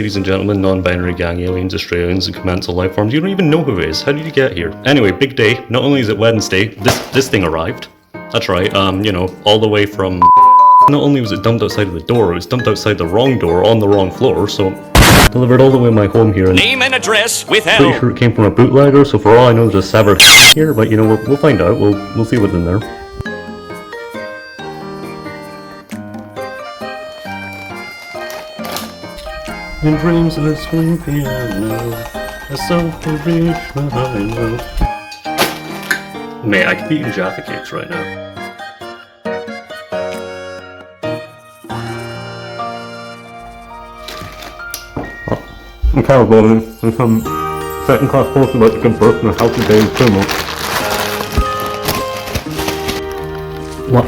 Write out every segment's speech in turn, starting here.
ladies and gentlemen, non-binary gang aliens, Australians, and commensal life forms. You don't even know who it is. How did you get here? Anyway, big day. Not only is it Wednesday, this thing arrived. That's right, you know, all the way from... Not only was it dumped outside of the door, it was dumped outside the wrong door on the wrong floor, so... Delivered all the way to my home here. Name and address withheld. Pretty sure it came from a bootlegger, so for all I know there's a severed here, but you know, we'll find out. We'll see what's in there. In dreams of a swing piano, a soulful reach behind me. Mate, I could be eating Jaffa cakes right now. I'm kind of bothered. There's some second-class post about to convert from a healthy day in Fumo.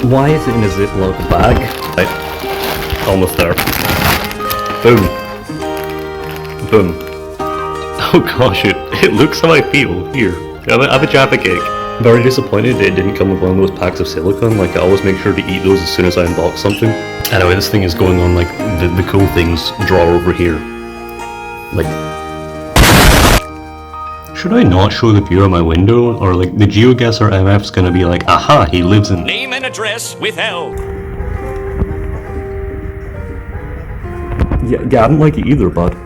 Why is it in a Ziploc bag? Right. Almost there. Boom. Boom. Oh gosh, it looks how I feel. Here, have a Jaffa cake. I'm very disappointed it didn't come with one of those packs of silicone. Like, I always make sure to eat those as soon as I unbox something. Anyway, this thing is going on like the cool things drawer over here. Like, should I not show the view of my window? Or like, the GeoGuessr MF's gonna be like, aha, he lives in... Name and address withheld. Yeah, I don't like it either, bud.